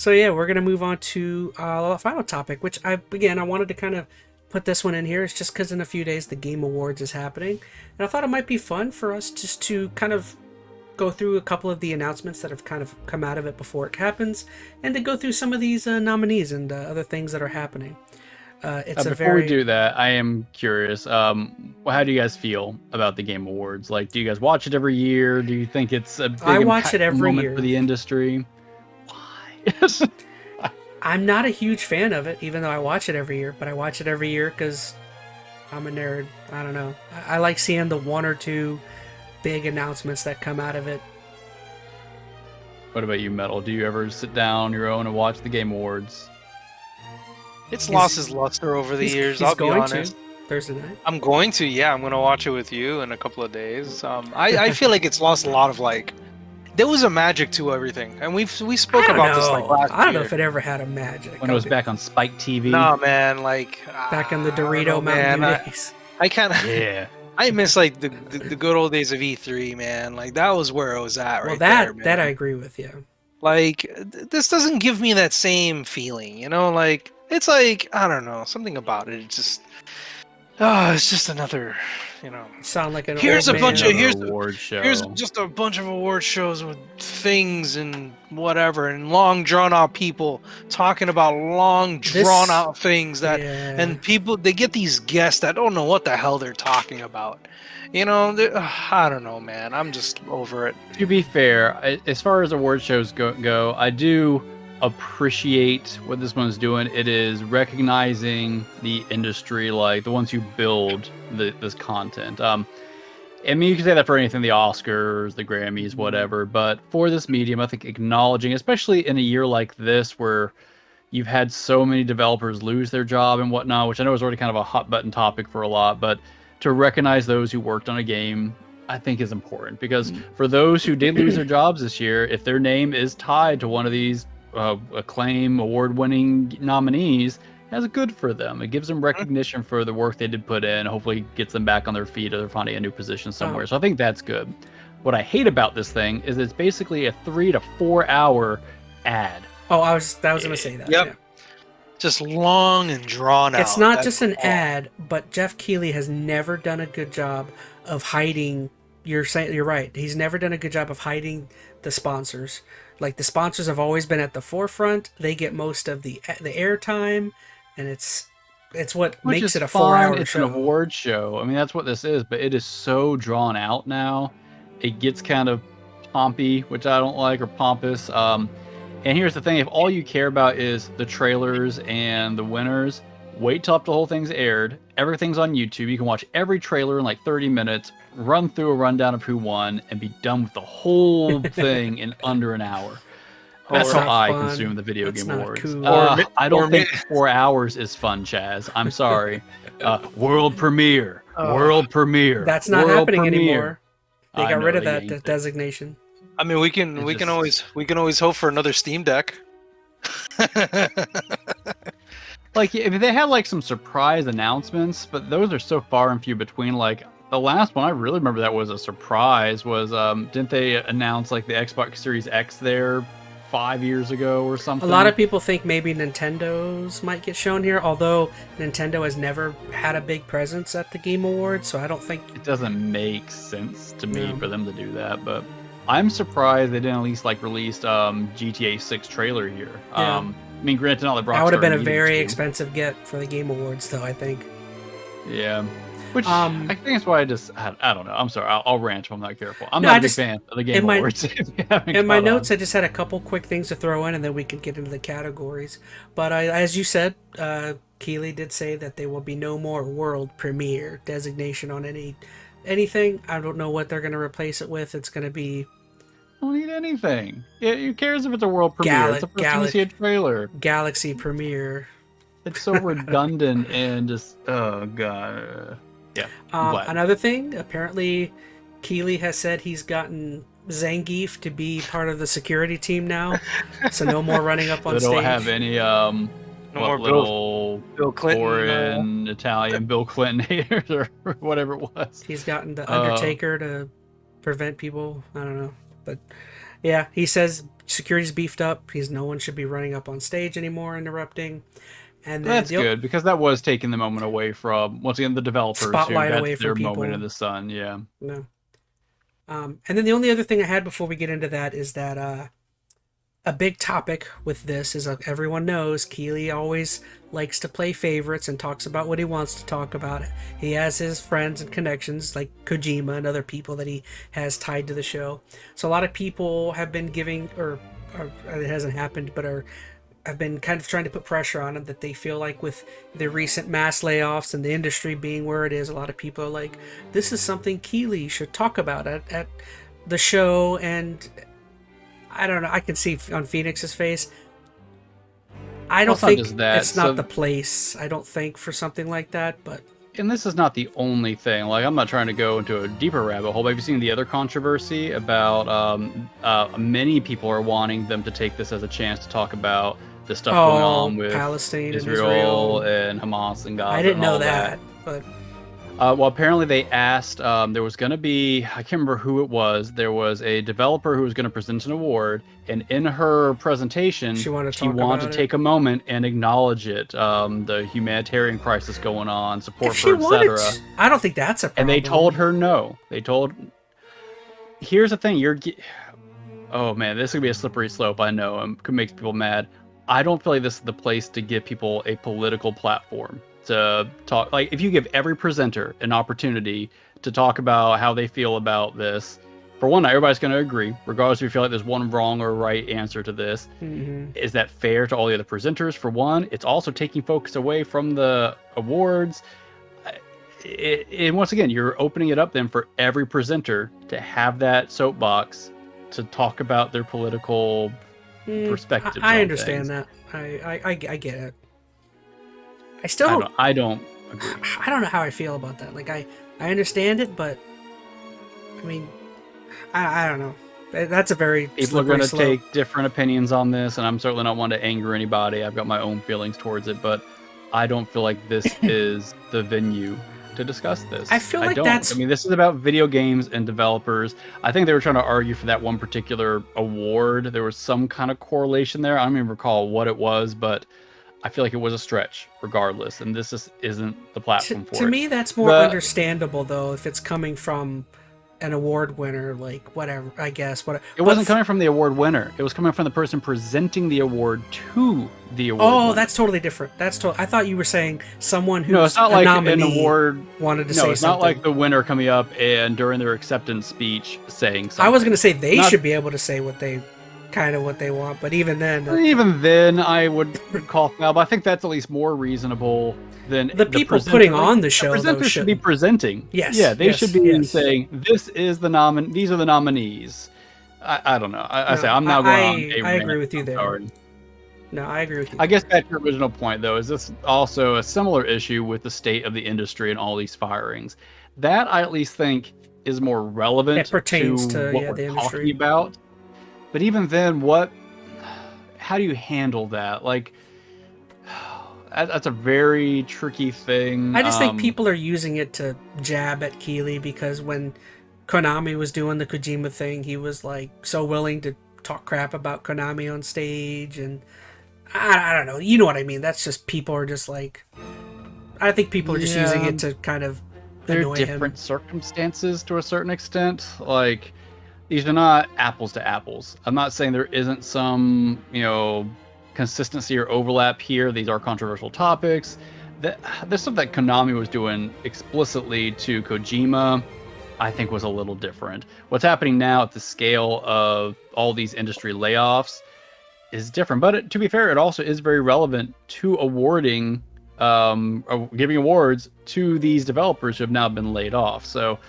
So yeah, we're gonna move on to the final topic, which I wanted to kind of put this one in here. It's just because in a few days the Game Awards is happening, and I thought it might be fun for us just to kind of go through a couple of the announcements that have kind of come out of it before it happens, and to go through some of these nominees and other things that are happening. Before we do that, I am curious. How do you guys feel about the Game Awards? Like, do you guys watch it every year? Do you think it's a big I watch it every moment year for the industry? Why? I'm not a huge fan of it, even though I watch it every year. But I watch it every year because I'm a nerd. I don't know. I like seeing the one or two big announcements that come out of it. What about you, Metal? Do you ever sit down on your own and watch the Game Awards? It's lost his luster over the years. I'll be honest. Thursday night. I'm going to. Yeah, I'm going to watch it with you in a couple of days. I feel like it's lost a lot of there was a magic to everything, and we spoke about this last year. I don't know if it ever had a magic. When it was back on Spike TV. No, man, back in the Dorito Mountain Dew days. I kind of I miss the good old days of E3, man. That was where it was at right there. Well, that I agree with you. This doesn't give me that same feeling, you know. It's I don't know, something about it. It's just, it's just another, you know. Sound like an here's old a bunch man. of here's award show. Here's just a bunch of award shows with things and whatever and long drawn out people talking about long drawn out things and people, they get these guests that don't know what the hell they're talking about. You know, I don't know, man. I'm just over it. To be fair, as far as award shows go, I do appreciate what this one's doing. It is recognizing the industry, like the ones who build this content. I mean, you can say that for anything, the Oscars, the Grammys, whatever, but for this medium, I think acknowledging, especially in a year like this where you've had so many developers lose their job and whatnot, which I know is already kind of a hot button topic for a lot, but to recognize those who worked on a game, I think is important, because for those who did lose their jobs this year, if their name is tied to one of these acclaim award-winning nominees, that's good for them. It gives them recognition for the work they did put in. Hopefully gets them back on their feet, or they're finding a new position somewhere. So I think that's good. What I hate about this thing is it's basically a 3 to 4 hour ad. Oh, I was going to say that. Yep. Yeah. Just long and drawn out. It's not just an ad, but Jeff Keighley has never done a good job of hiding. You're right. He's never done a good job of hiding the sponsors. The sponsors have always been at the forefront. They get most of the airtime, and it's what Which makes is it a 4-hour it's show. An award show. I mean, that's what this is, but it is so drawn out now. It gets kind of pompy, which I don't like, or pompous. And here's the thing: if all you care about is the trailers and the winners, wait till after the whole thing's aired. Everything's on YouTube. You can watch every trailer in 30 minutes, run through a rundown of who won, and be done with the whole thing in under an hour. That's how I consume the video game awards. Cool. I don't think 4 hours is fun, Chaz. I'm sorry. World premiere. World premiere. That's not happening anymore. They got rid of that that designation. I mean, we can always hope for another Steam Deck. If they had some surprise announcements, but those are so far and few between. The last one I really remember that was a surprise was didn't they announce the Xbox Series X there 5 years ago or something? A lot of people think maybe Nintendo's might get shown here, although Nintendo has never had a big presence at the Game Awards, so I don't think it doesn't make sense to me for them to do that. But I'm surprised they didn't at least release GTA 6 trailer here. Yeah. I mean, granted, not the that would have been a very expensive get for the Game Awards, though, I think. Yeah. Which I think that's why I don't know. I'm sorry. I'll rant if I'm not careful. I'm not a big fan of the Game Awards. In my notes, I just had a couple quick things to throw in, and then we can get into the categories. But as you said, Keighley did say that there will be no more world premiere designation on anything. I don't know what they're going to replace it with. It's going to be... I don't need anything. Who cares if it's a world premiere? It's a first time you see a trailer. Galaxy premiere. It's so redundant and just, oh god. Yeah. Another thing, apparently Keighley has said he's gotten Zangief to be part of the security team now, so no more running up on stage. They don't have any no more Bill Clinton, foreign Italian Bill Clinton haters or whatever it was. He's gotten the Undertaker to prevent people. I don't know, but Yeah, he says security's beefed up. No one should be running up on stage anymore, interrupting. And then That's good, because that was taking the moment away from, once again, the developers spotlight who away had from their people. moment in the sun. Yeah. No. And then the only other thing I had before we get into that is that a big topic with this is everyone knows Keighley always likes to play favorites and talks about what he wants to talk about. He has his friends and connections like Kojima and other people that he has tied to the show. So a lot of people have been giving, or it hasn't happened, but have been kind of trying to put pressure on him, that they feel like with the recent mass layoffs and the industry being where it is, a lot of people are like, this is something Keighley should talk about at the show. And I don't know. I can see on Phoenix's face. I don't think it's not the place, I don't think, for something like that. But and this is not the only thing. Like, I'm not trying to go into a deeper rabbit hole, but have you seen the other controversy about many people are wanting them to take this as a chance to talk about the stuff going on with Palestine Israel and Hamas and Gaza? I didn't know that, but well, apparently they asked, there was going to be, I can't remember who it was, there was a developer who was going to present an award, and in her presentation, she wanted to take a moment and acknowledge it, the humanitarian crisis going on, support for, etc. I don't think that's a problem. And they told her no. Here's the thing, oh man, this is going to be a slippery slope, I know, and could make people mad. I don't feel like this is the place to give people a political platform to talk. Like, if you give every presenter an opportunity to talk about how they feel about this, for one, not everybody's going to agree, regardless if you feel like there's one wrong or right answer to this. Mm-hmm. Is that fair to all the other presenters? For one, it's also taking focus away from the awards. And once again, you're opening it up then for every presenter to have that soapbox to talk about their political perspectives. I understand that. I get it. I still I don't agree. I don't know how I feel about that. Like, I understand it, but I mean, I don't know. That's a very people are going to take different opinions on this, and I'm certainly not one to anger anybody. I've got my own feelings towards it, but I don't feel like this is the venue to discuss this. I feel like I mean, this is about video games and developers. I think they were trying to argue for that one particular award. There was some kind of correlation there. I don't even recall what it was, but I feel like it was a stretch regardless, and this just isn't the platform for it. To me, that's more understandable, though, if it's coming from an award winner, like, whatever, I guess. It wasn't coming from the award winner. It was coming from the person presenting the award to the award winner. That's totally different. I thought you were saying someone who's no, it's not like an award wanted to say something. No, it's not like the winner coming up and during their acceptance speech saying something. I was going to say they should be able to say what they want, but even then I would call foul. But I think that's at least more reasonable than the people putting on the show. The presenters should be presenting. Yes, yeah, they should be saying this is the these are the nominees. I don't know. I'm now going on. I agree with you there. No, I agree with you. I guess back to your original point, though, is this also a similar issue with the state of the industry and all these firings? That I at least think is more relevant. It pertains to what we're talking about. But even then, how do you handle that? Like, that's a very tricky thing. I just think people are using it to jab at Keighley, because when Konami was doing the Kojima thing, he was like so willing to talk crap about Konami on stage, and I don't know. You know what I mean? That's just, people are just like, I think people are just using it to kind of annoy him. There are different circumstances to a certain extent. Like, these are not apples to apples. I'm not saying there isn't some, consistency or overlap here. These are controversial topics. The stuff that Konami was doing explicitly to Kojima, I think, was a little different. What's happening now at the scale of all these industry layoffs is different. But to be fair, it also is very relevant to awarding, giving awards to these developers who have now been laid off. So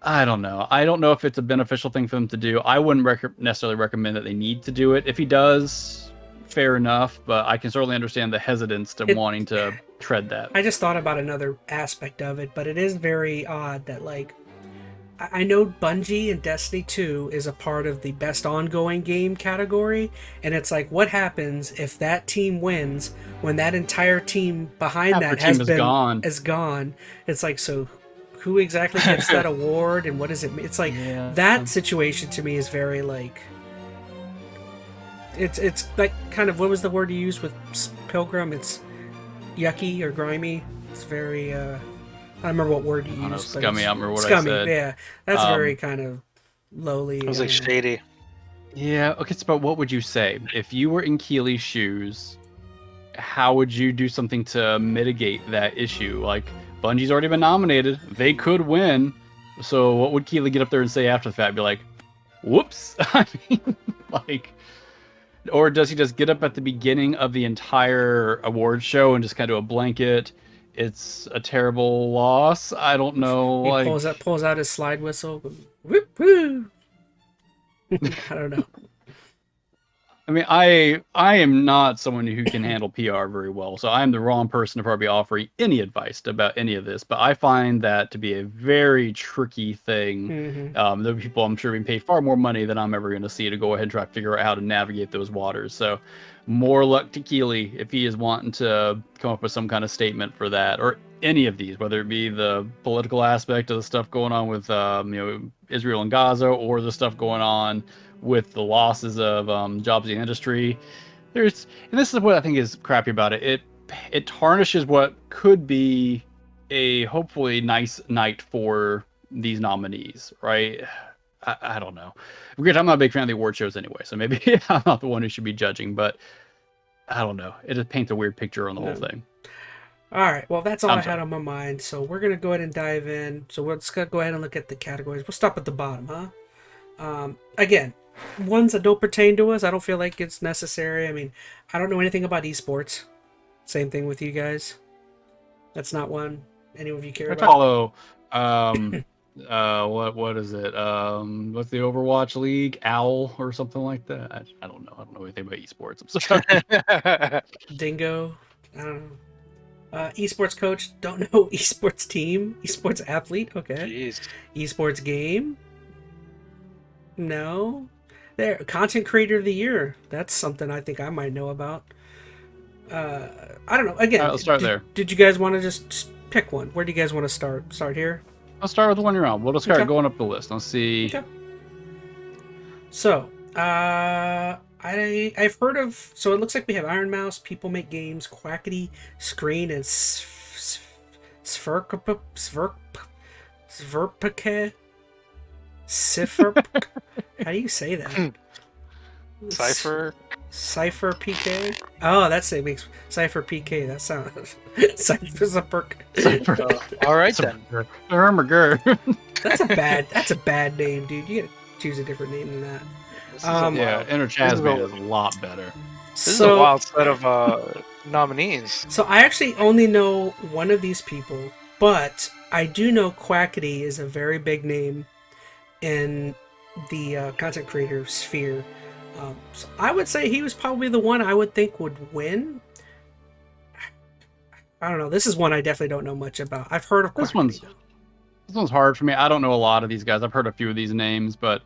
I don't know. I don't know if it's a beneficial thing for them to do. I wouldn't necessarily recommend that they need to do it. If he does, fair enough, but I can certainly understand the hesitance to wanting to tread that. I just thought about another aspect of it, but it is very odd that, like, I know Bungie and Destiny 2 is a part of the best ongoing game category, and it's like, what happens if that team wins when that entire team behind that is gone? It's like, so who exactly gets that award, and what does it mean? It's like, that situation to me is very, like, it's like kind of, what was the word you used with Pilgrim? It's yucky or grimy. It's very I don't remember what word you used. I don't know, but scummy. I don't remember what scummy, I said. yeah. That's very kind of lowly. It was like shady. Yeah. Okay. So, but what would you say if you were in Keely's shoes? How would you do something to mitigate that issue? Like, Bungie's already been nominated; they could win. So, what would Keely get up there and say after the fact? Be like, "Whoops!" I mean, like, or does he just get up at the beginning of the entire award show and just kind of do a blanket? It's a terrible loss. I don't know. He like, pulls out his slide whistle. Whoop, whoo. I don't know. I mean, I am not someone who can handle PR very well, so I am the wrong person to probably offer any advice about any of this. But I find that to be a very tricky thing. Mm-hmm. There are people I'm sure being paid far more money than I'm ever going to see to go ahead and try to figure out how to navigate those waters. So, more luck to Keely if he is wanting to come up with some kind of statement for that, or any of these, whether it be the political aspect of the stuff going on with Israel and Gaza, or the stuff going on with the losses of jobs in the industry. And this is what I think is crappy about it. It tarnishes what could be a hopefully nice night for these nominees, right? I don't know. Granted, I'm not a big fan of the award shows anyway, so maybe I'm not the one who should be judging, but I don't know. It just paints a weird picture on the whole thing. All right, well, that's all I had on my mind, so we're going to go ahead and dive in. So let's go ahead and look at the categories. We'll stop at the bottom, huh? Again, ones that don't pertain to us, I don't feel like it's necessary. I mean, I don't know anything about esports. Same thing with you guys. That's not one any of you care about. Follow, what is it? What's the Overwatch League? Owl or something like that? I don't know. I don't know anything about esports. I'm sorry. Dingo. I don't know. Esports coach, don't know. Esports team, esports athlete, okay. Jeez. Esports game, no. There, content creator of the year, that's something I think I might know about. I don't know. Again, let's start there. Did you guys want to just pick one? Where do you guys want to start? Start here? Let's start with the one you're on. We'll just start going up the list. Let's see. Okay. So, I've heard of, so it looks like we have Iron Mouse, People Make Games, Quackity, Screen, and Sverpake. How do you say that? Cypher PK. Oh, that's it. Makes Cypher PK. That sounds. Cypher's a perk. All right then. That's a bad name, dude. You gotta choose a different name than that. Yeah, ChazmaN is a lot better. This is a wild set of nominees. So I actually only know one of these people, but I do know Quackity is a very big name in the content creator sphere. So I would say he was probably the one I would think would win. I don't know. This is one I definitely don't know much about. I've heard of Quackity. This one's hard for me. I don't know a lot of these guys. I've heard a few of these names, but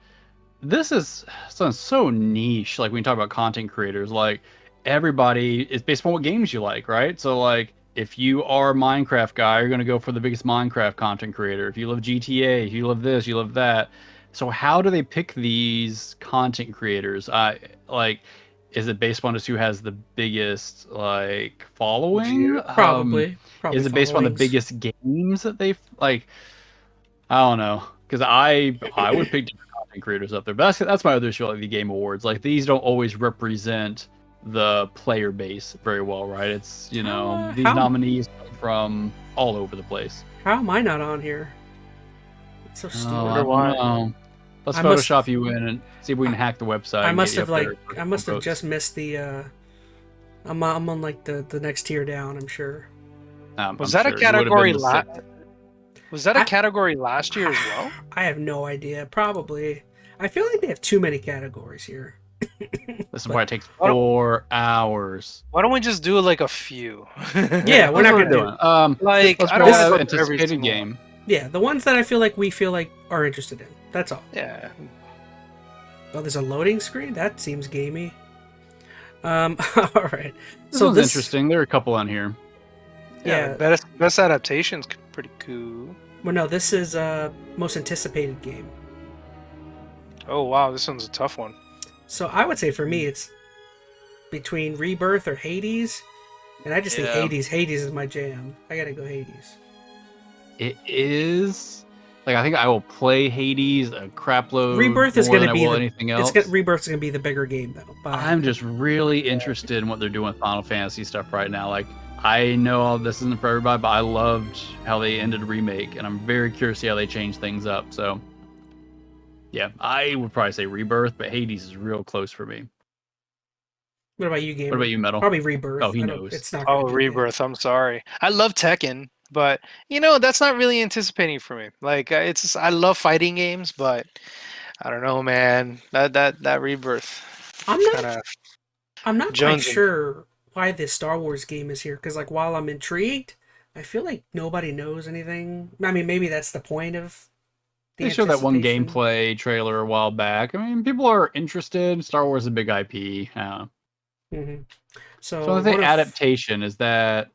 this sounds so niche. Like when you talk about content creators, like everybody is based on what games you like, right? So like if you are a Minecraft guy, you're going to go for the biggest Minecraft content creator. If you love GTA, if you love this, you love that. So how do they pick these content creators? Is it based on just who has the biggest like following? Probably. Is it based on the biggest games that they've like? I don't know, because I would pick different content creators up there. But that's my other issue, like the Game Awards. Like these don't always represent the player base very well, right? It's these nominees come from all over the place. How am I not on here? It's so stupid. I don't know. Let's Photoshop you in and see if we can hack the website. I must have just missed the. I'm on like the next tier down. I'm sure. Was that a category Was that a category last year as well? I have no idea. Probably. I feel like they have too many categories here. This is why it takes 4 hours. Why don't we just do like a few? Yeah, we're not gonna do it. Like let's I don't have anticipated game. Yeah, the ones that I feel like are interested in. That's all. Yeah. Oh, there's a loading screen? That seems gamey. All right. This one's interesting. There are a couple on here. Yeah. Best adaptation's pretty cool. Well, no, this is most anticipated game. Oh wow, this one's a tough one. So I would say for me, it's between Rebirth or Hades, and I just think Yeah. Hades is my jam. I gotta go Hades. It is. Like, I think I will play Hades a crapload Rebirth is more going than to I be will anything else. Rebirth's going to be the bigger game though. I'm just really interested in what they're doing with Final Fantasy stuff right now. Like, I know all this isn't for everybody, but I loved how they ended Remake, and I'm very curious to see how they change things up. So, yeah, I would probably say Rebirth, but Hades is real close for me. What about you, Gamer? What about you, Metal? Probably Rebirth. Oh, he knows. It's not. Oh, Rebirth. I'm sorry. I love Tekken, but that's not really anticipating for me. Like I love fighting games, but I don't know, man. That Rebirth. I'm not quite sure why this Star Wars game is here. Because while I'm intrigued, I feel like nobody knows anything. I mean, maybe that's the point of. They showed that one gameplay trailer a while back. I mean, people are interested. Star Wars is a big IP. Mm-hmm. So I think adaptation is that.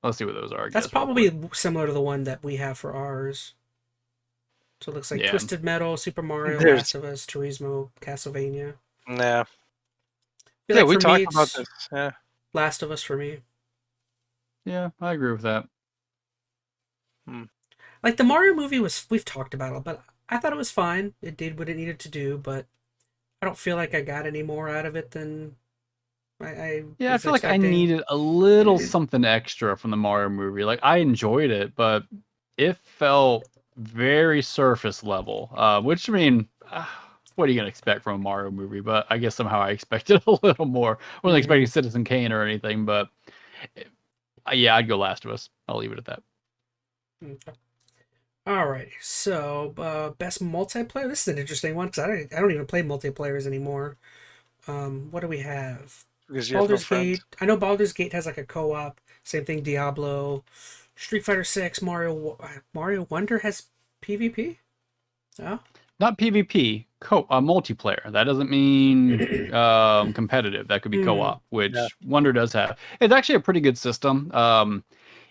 Let's see what those are. That's probably similar to the one that we have for ours. So it looks like Twisted Metal, Super Mario, Last of Us, Turismo, Castlevania. Yeah. Yeah, we talked about this. Yeah. Last of Us for me. Yeah, I agree with that. Like the Mario movie we've talked about it, but I thought it was fine. It did what it needed to do, but I don't feel like I got any more out of it than I feel like I needed a little something extra from the Mario movie. Like I enjoyed it, but it felt very surface level. Which I mean, what are you gonna expect from a Mario movie? But I guess somehow I expected a little more. I wasn't expecting Citizen Kane or anything, but yeah, I'd go Last of Us. I'll leave it at that. Okay. All right, so best multiplayer. This is an interesting one because I don't even play multiplayers anymore. What do we have? Baldur's Gate. I know Baldur's Gate has like a co-op. Same thing. Diablo, Street Fighter 6, Mario Wonder has PvP. Oh. Not PvP. Multiplayer. That doesn't mean competitive. That could be co-op, which Wonder does have. It's actually a pretty good system.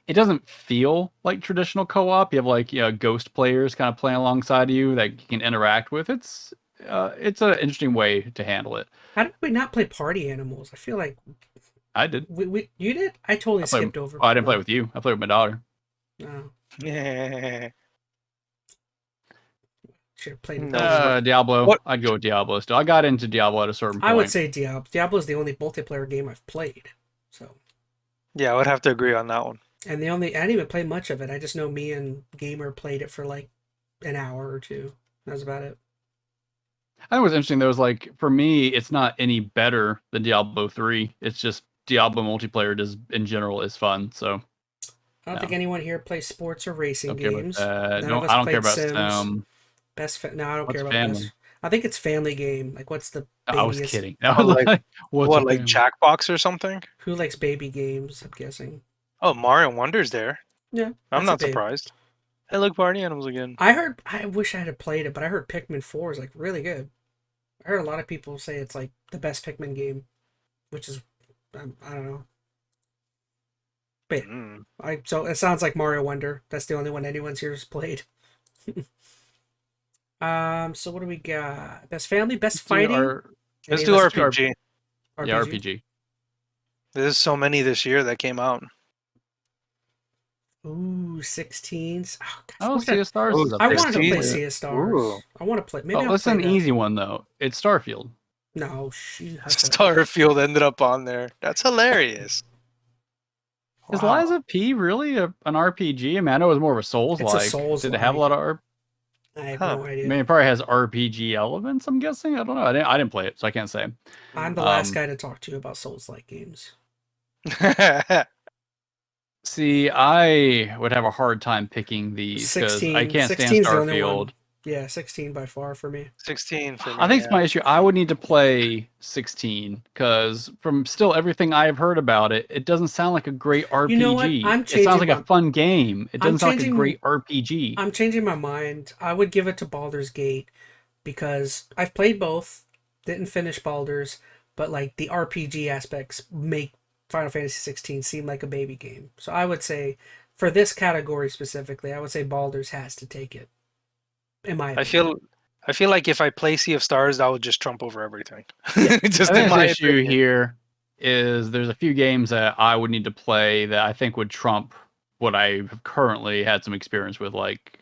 It doesn't feel like traditional co-op. You have like ghost players kind of playing alongside you that you can interact with. It's an interesting way to handle it. How did we not play Party Animals? I feel like I did. You did? I totally skipped over. Oh, I didn't play with you. I played with my daughter. Oh. Yeah. Should have played Diablo. What? I'd go with Diablo still. I got into Diablo at a certain point. I would say Diablo. Diablo is the only multiplayer game I've played. So. Yeah, I would have to agree on that one. And I didn't even play much of it. I just know me and Gamer played it for like an hour or two. That was about it. I think it was interesting. There was like, for me, it's not any better than Diablo 3. It's just Diablo multiplayer in general is fun. So I don't think anyone here plays sports or racing games. I don't care about Sims. I don't care about Best. I think it's family game. Like, what's the babiest? I was kidding. I was like, what, like Jackbox or something? Who likes baby games? I'm guessing. Oh, Mario Wonder's there. Yeah, I'm not surprised. Hey, look, Party Animals again. I wish I had played it, but I heard Pikmin 4 is like really good. I heard a lot of people say it's like the best Pikmin game, which is I don't know. But so it sounds like Mario Wonder. That's the only one anyone's here has played. So what do we got? Best family, best fighting. Let's do RPG. Yeah, RPG. There's so many this year that came out. Ooh, 16s. Sea of Stars. I wanted to play Sea of Stars. I want to play. Maybe it's an easy one though. It's Starfield. No, Starfield ended up on there. That's hilarious. Is Liza P really an RPG? I mean, I know it was more of a Souls-like. Did it have a lot of I have no idea. I mean, it probably has RPG elements, I'm guessing. I don't know. I didn't play it, so I can't say. I'm the last guy to talk to you about Souls-like games. See, I would have a hard time picking these because I can't stand Starfield. Yeah, 16 by far for me. 16 for me. I think it's my issue. I would need to play 16 because from still everything I've heard about it, it doesn't sound like a great RPG. You know what? It sounds like a fun game. It doesn't sound like a great RPG. I'm changing my mind. I would give it to Baldur's Gate because I've played both, didn't finish Baldur's, but like the RPG aspects make Final Fantasy 16 seem like a baby game. So I would say, for this category specifically, I would say Baldur's has to take it. In my opinion. I feel like if I play Sea of Stars, that would just trump over everything. Yeah. Just in my issue here is there's a few games that I would need to play that I think would trump what I have currently had some experience with, like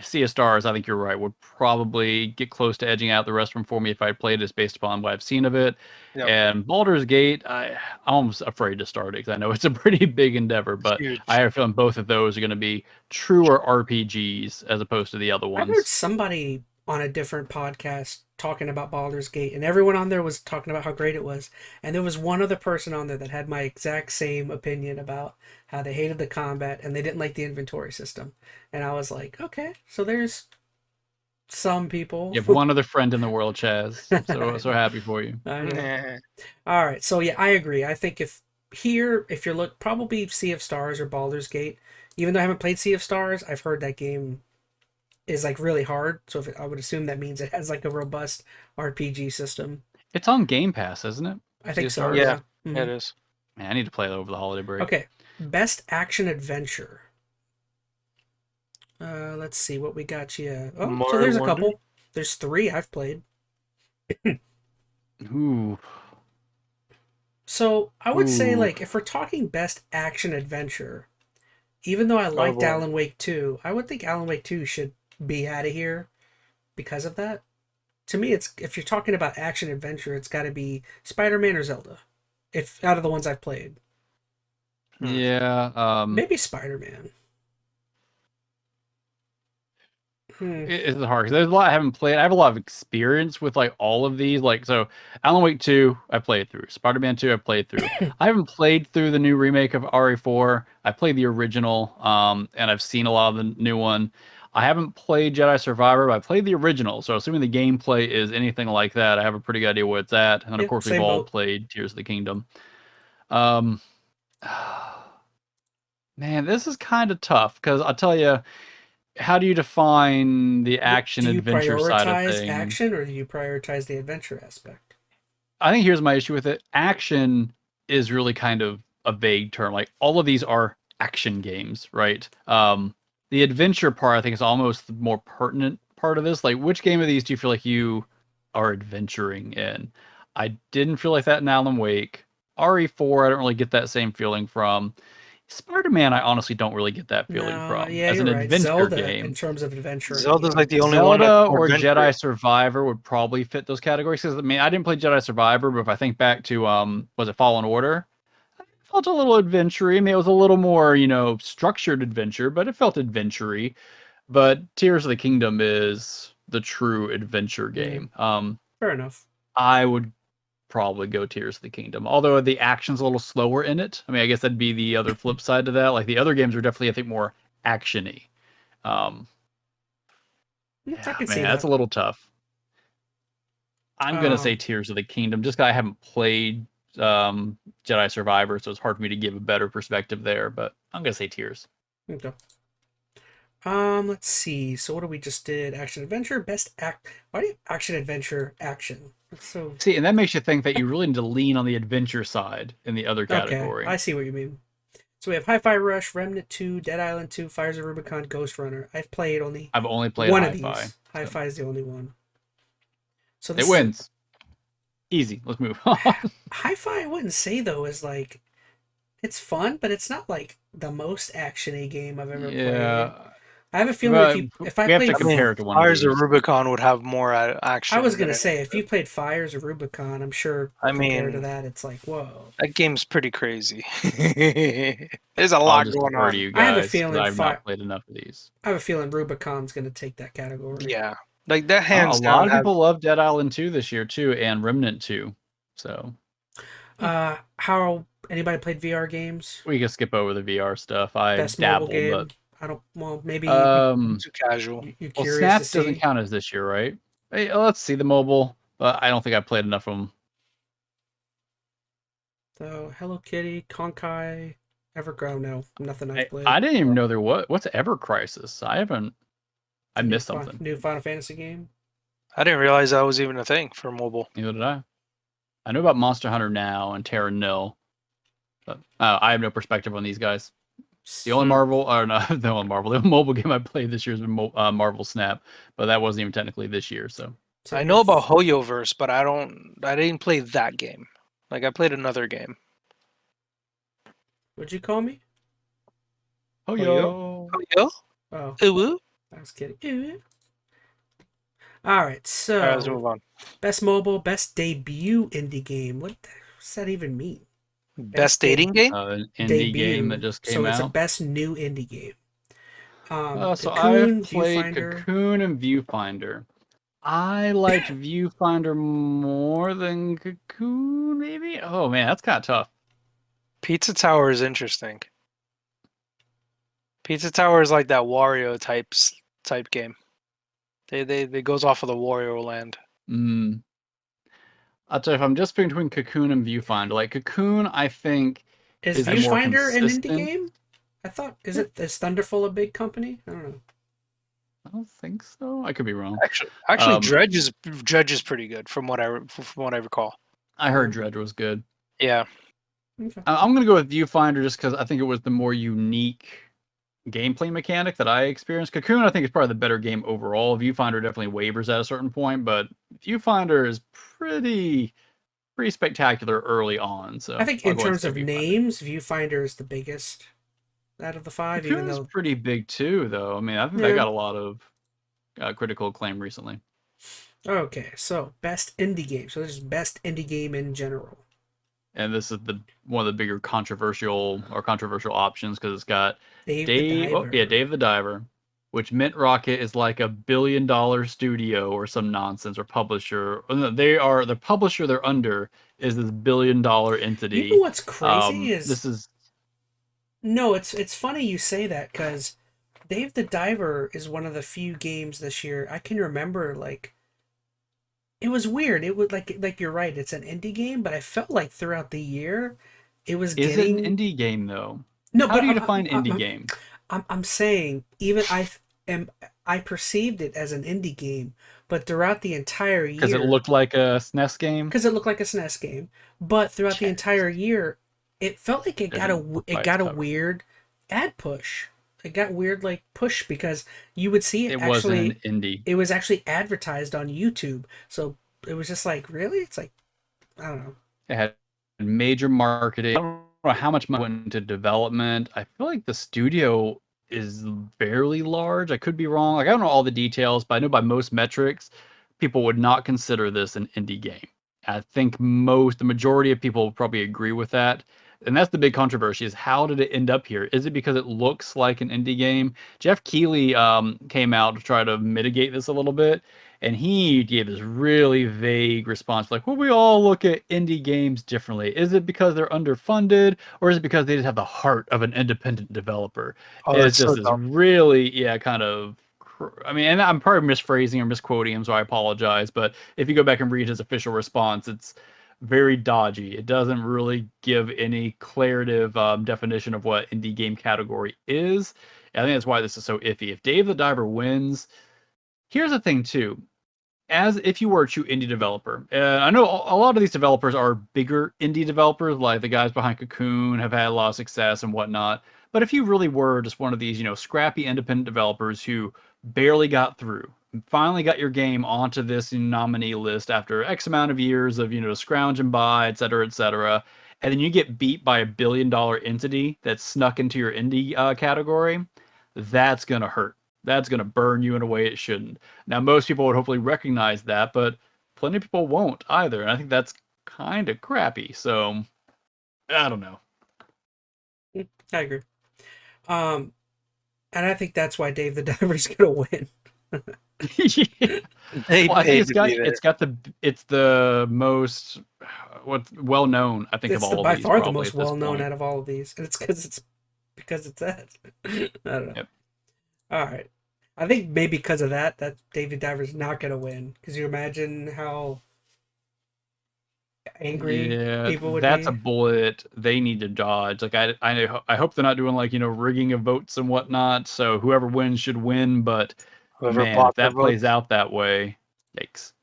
Sea of Stars. I think you're right, would probably get close to edging out the rest of them for me if I played this based upon what I've seen of it. Yep. And Baldur's Gate, I'm almost afraid to start it because I know it's a pretty big endeavor, but Huge. I have a feeling both of those are going to be truer RPGs as opposed to the other I heard ones. somebody on a different podcast talking about Baldur's Gate, and everyone on there was talking about how great it was. And there was one other person on there that had my exact same opinion about how they hated the combat and they didn't like the inventory system. And I was like, okay, so there's some people. You have one other friend in the world, Chaz. So happy for you. I know. All right, so yeah, I agree. I think if you're probably Sea of Stars or Baldur's Gate. Even though I haven't played Sea of Stars, I've heard that game is like really hard. So I would assume that means it has like a robust RPG system. It's on Game Pass, isn't it? I think so. Yeah, Mhm. it is. Man, I need to play that over the holiday break. Okay, best action adventure. Let's see what we got you. Oh, so Mario there's a Wonder? couple. There's 3 I've played. Ooh. So I would say, Ooh. like, if we're talking best action adventure, even though I liked boy. Alan Wake 2, I would think Alan Wake 2 should be out of here because of that. To me, it's if you're talking about action adventure, it's got to be Spider-Man or Zelda. If out of the ones I've played, Yeah. maybe Spider-Man. It's hard because there's a lot I haven't played. I have a lot of experience with like all of these. Like, so Alan Wake 2, I played through. Spider-Man 2, I played through. I haven't played through the new remake of RE4. I played the original, and I've seen a lot of the new one. I haven't played Jedi Survivor, but I played the original. So assuming the gameplay is anything like that, I have a pretty good idea what it's at. And Yeah, of course, we've same all boat. played Tears of the Kingdom. Man, this is kind of tough because I'll tell you, how do you define the action adventure side of Do you things? prioritize action or do you prioritize the adventure aspect? I think here's my issue with it. Action is really kind of a vague term. Like all of these are action games, right? The adventure part I think is almost the more pertinent part of this. Like which game of these do you feel like you are adventuring in? I didn't feel like that in Alan Wake. RE4, I don't really get that same feeling from. Spider-Man, I honestly don't really get that feeling from Yeah, as an you're right. adventure Zelda, game. in terms of adventure. Zelda's like the only one Zelda that's or adventure. Jedi Survivor would probably fit those categories. Because I mean, I didn't play Jedi Survivor, but if I think back to was it Fallen Order? It felt a little adventure-y. I mean, it was a little more, structured adventure, but it felt adventure-y. But Tears of the Kingdom is the true adventure game. Fair enough. I would probably go Tears of the Kingdom. Although the action's a little slower in it. I mean, I guess that'd be the other flip side to that. Like the other games are definitely, I think, more action-y. I can see That's that. a little tough. I'm gonna say Tears of the Kingdom, just because I haven't played Jedi Survivor, so it's hard for me to give a better perspective there. But I'm gonna say Tears. Okay. Let's see. So what do we just did? Action adventure, Why do you action adventure action? That's so. See, and that makes you think that you really need to lean on the adventure side in the other category. Okay, I see what you mean. So we have Hi-Fi Rush, Remnant 2, Dead Island 2, Fires of Rubicon, Ghost Runner. I've only played one Hi-Fi. of these. Hi-Fi is the only one. So It wins. Easy. Let's move on. Hi-Fi, I wouldn't say though is like it's fun, but it's not like the most actiony game I've ever played. I have a feeling if I played compare it to one Fires of of Rubicon would have more action. I was gonna say if you played Fires of Rubicon, I'm sure compared to that, it's like whoa. That game's pretty crazy. There's a lot going on. You guys, I have a feeling I've not played enough of these. I have a feeling Rubicon's gonna take that category. Yeah, like that hands down. A lot of people love Dead Island 2 this year too, and Remnant 2. So, how anybody played VR games? We can skip over the VR stuff. I Best dabble, mobile game? but I don't. Well, maybe too casual. Well, Snap doesn't count as this year, right? Hey, let's see the mobile. But I don't think I played enough of them. So Hello Kitty, Konkai, Evergrow. No, nothing I've played. I didn't even know there was. What's Ever Crisis? I missed something. New Final Fantasy game. I didn't realize that was even a thing for mobile. Neither did I. I know about Monster Hunter Now and Terra Nil, but I have no perspective on these guys. The only the mobile game I played this year has been Marvel Snap, but that wasn't even technically this year. So I know about HoYoverse, but I didn't play that game. Like I played another game. What'd you call me? Oh yo. Oh, yo. Oh, Ooh. I was kidding. All right, All right, let's so move on. best mobile, best debut indie game. What does that even mean? Best dating game? An indie Debut. game that just So came it's a out. best new indie game. So I've Cocoon, played Viewfinder. Cocoon and Viewfinder. I liked Viewfinder more than Cocoon, maybe? Oh man, that's kind of tough. Pizza Tower is interesting. Pizza Tower is like that Wario type game. They goes off of the Wario land. I'll tell you, if I'm just between Cocoon and Viewfinder, like Cocoon, I think Is is the more Viewfinder an indie consistent. game? I thought is Thunderful a big company? I don't know. I don't think so. I could be wrong. Actually, Dredge is pretty good from what I recall. I heard Dredge was good. Yeah. Okay. I'm gonna go with Viewfinder just because I think it was the more unique gameplay mechanic that I experienced. Cocoon, I think, is probably the better game overall. Viewfinder definitely wavers at a certain point, but Viewfinder is pretty spectacular early on. So I think I'll in go ahead and terms say of Viewfinder. names, Viewfinder is the biggest out of the five. Even Cocoon's though pretty big too, though. I mean, I think Yeah. they got a lot of critical acclaim recently. Okay, so best indie game. So this is best indie game in general. And this is one of the bigger controversial options because it's got Dave the Diver. Dave the Diver, which Mint Rocket is like $1 billion studio or some nonsense or publisher. No, the publisher they're under is this $1 billion entity. You know what's crazy is this is no. It's funny you say that because Dave the Diver is one of the few games this year I can remember like. It was weird. It was like you're right. It's an indie game, but I felt like throughout the year, it was Is getting. it an indie game though? No, How but do you define indie game? I'm saying even I perceived it as an indie game, but throughout the entire year Because it looked like a SNES game. Because it looked like a SNES game, but throughout the entire year, it felt like it got a weird ad push. It got weird like push because you would see it wasn't an indie. It was actually advertised on YouTube, so it was just like really. It's like I don't know. It had major marketing. I don't know how much money went into development. I feel like the studio is fairly large. I could be wrong. Like I don't know all the details, but I know by most metrics, people would not consider this an indie game. I think the majority of people would probably agree with that. And that's the big controversy is how did it end up here? Is it because it looks like an indie game? Jeff Keighley came out to try to mitigate this a little bit. And he gave this really vague response, like, well, we all look at indie games differently. Is it because they're underfunded, or is it because they just have the heart of an independent developer? It's just this really, kind of. I mean, and I'm probably misphrasing or misquoting him, so I apologize. But if you go back and read his official response, it's very dodgy. It doesn't really give any declarative definition of what indie game category is. And I think that's why this is so iffy. If Dave the Diver wins, here's the thing too. As if you were a true indie developer, I know a lot of these developers are bigger indie developers, like the guys behind Cocoon have had a lot of success and whatnot. But if you really were just one of these, scrappy independent developers who barely got through, finally got your game onto this nominee list after X amount of years of, scrounge and buy, et cetera, and then you get beat by $1 billion entity that snuck into your indie category, that's going to hurt. That's going to burn you in a way it shouldn't. Now, most people would hopefully recognize that, but plenty of people won't either. And I think that's kind of crappy. So, I don't know. I agree. And I think that's why Dave the Diver's going to win. Yeah. Well, I think it's the most well known. I think it's of all by of these. Far the most well known out of all of these, and it's because it's that. I don't know. Yep. All right. I think maybe because of that David Diver's not going to win. Because you imagine how angry people would be. That's a bullet they need to dodge. Like I hope they're not doing like rigging of votes and whatnot. So whoever wins should win. But if that plays out that way, yikes.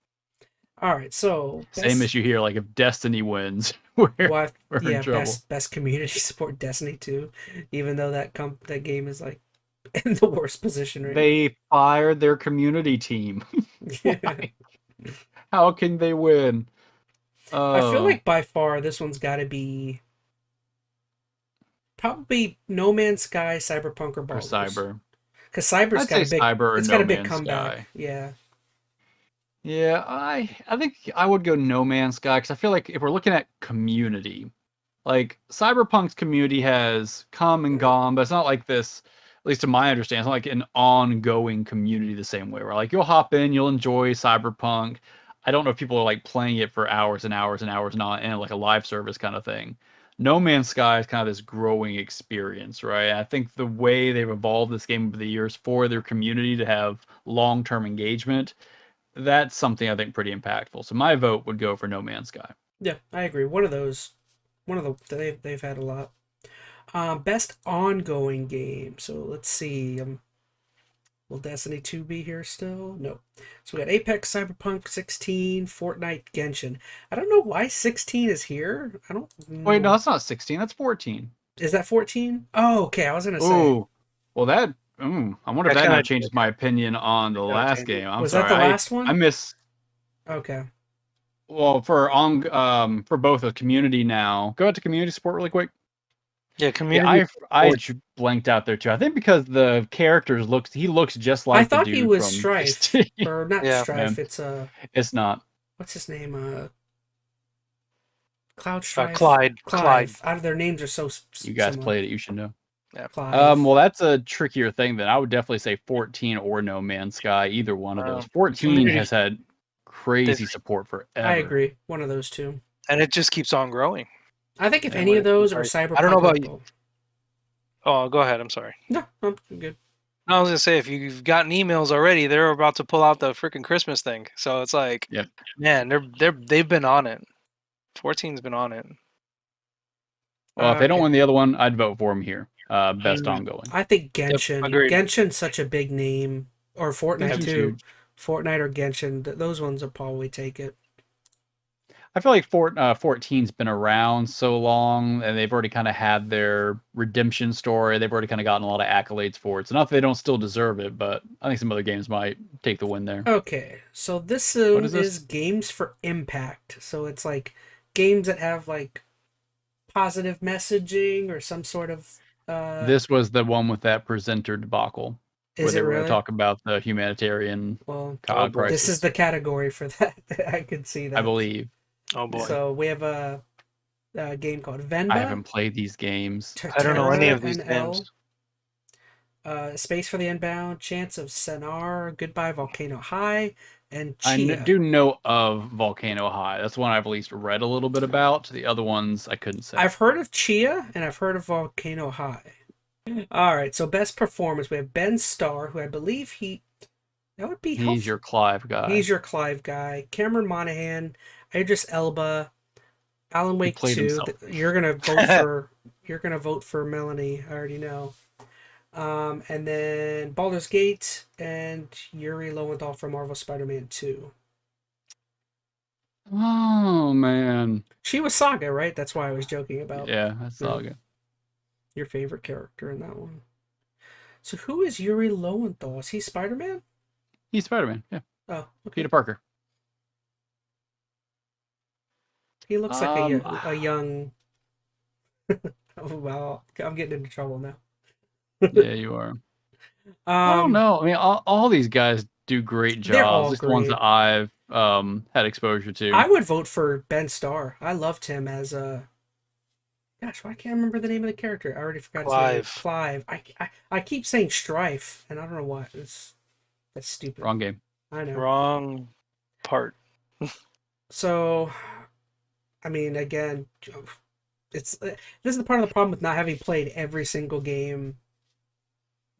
All right, so same issue here. Like if Destiny wins, we're in trouble. Best community support Destiny 2, even though that game is like in the worst position right They fired their community team. How can they win? I feel Oh, like by far this one's got to be probably No Man's Sky, Cyberpunk, or or Baldur's. Cyber. Because Cyber's I'd got say a big, Cyber or it's got No a big Man's comeback. Sky. Yeah. Yeah, I think I would go No Man's Sky because I feel like if we're looking at community, like Cyberpunk's community has come and gone, but it's not like this. At least to my understanding, it's not like an ongoing community the same way. Where like you'll hop in, you'll enjoy Cyberpunk. I don't know if people are like playing it for hours and hours and hours, not in like a live service kind of thing. No Man's Sky is kind of this growing experience, right? I think the way they've evolved this game over the years for their community to have long-term engagement, that's something I think pretty impactful. So my vote would go for No Man's Sky. Yeah, I agree. One of those, they've had a lot. Best ongoing game. So let's see. Will Destiny 2 be here still? No. So we got Apex, Cyberpunk, 16, Fortnite, Genshin. I don't know why 16 is here. I don't Wait, no, know. that's not 16. That's 14. Is that 14? Oh, okay. I was gonna say. Oh, well, that. I wonder if That that kind now of changes my opinion on the last game. I'm Was that sorry, the last I one? miss. Okay. Well, for both a community now. Go out to community support really quick. Yeah, Yeah, community. blanked out there too. I think because the characters he looks just I like the thought he dude was from Strife, 16. or not Yeah. Strife. Man, It's it's not. what's his name? Cloud Strife. Clyde. Clive. Out of their names are so You guys similar. played it, you should know. Yeah. Clive. Well, that's a trickier thing. Then I would definitely say 14 or No Man's Sky, either one of those. 14 community. has had crazy support forever. I agree. One of those two. And it just keeps on growing. I think if Yeah, any of those are like, Cyberpunk. I don't know about you. you. Oh, go ahead. I'm sorry. No, I'm good. I was gonna say if you've gotten emails already, they're about to pull out the freaking Christmas thing. So it's like, Yep. man, they've been on it. 14's been on it. Well, if they don't Okay. win the other one, I'd vote for them here. Best ongoing. I think Genshin. agreed. Genshin's such a big name, or Fortnite Genshin's too. huge. Fortnite or Genshin, those ones will probably take it. I feel like 14's been around so long, and they've already kind of had their redemption story. They've already kind of gotten a lot of accolades for it. So not that they don't still deserve it, but I think some other games might take the win there. Okay, so this What is this? is games for impact. So it's like games that have like positive messaging or some sort of. This was the one with that presenter debacle, where Is they it were going really? to talk about the humanitarian Well, crisis. this is the category for that. I could see that. I believe. Oh boy. So we have a game called Venba. I haven't played these games. I don't know any of these NL, games. Space for the Inbound, Chance of Senar, Goodbye Volcano High, and I Chia. do know of Volcano High. That's one I've at least read a little bit about. The other ones I couldn't say. I've heard of Chia and I've heard of Volcano High. All right, so best performance we have Ben Starr, who I believe that would be He's your Clive guy. He's your Clive guy. Cameron Monaghan, Idris Elba, Alan Wake 2. You're gonna vote for Melanie. I already know. And then Baldur's Gate and Yuri Lowenthal from Marvel Spider-Man 2. Oh man. She was Saga, right? That's why I was joking about. Yeah, that's Saga. Your favorite character in that one. So who is Yuri Lowenthal? Is he Spider-Man? He's Spider-Man, yeah. Oh, okay. Peter Parker. He looks like a young. Oh, well, I'm getting into trouble now. Yeah, you are. I don't know. I mean, all these guys do great They're all jobs. Just the ones great. that I've had exposure to. I would vote for Ben Starr. I loved him as a. Gosh, why can't I remember the name of the character? I already forgot his name. Clive. I keep saying Strife, and I don't know why. That's stupid. Wrong game. I know. Wrong part. So, I mean, again, this is the part of the problem with not having played every single game.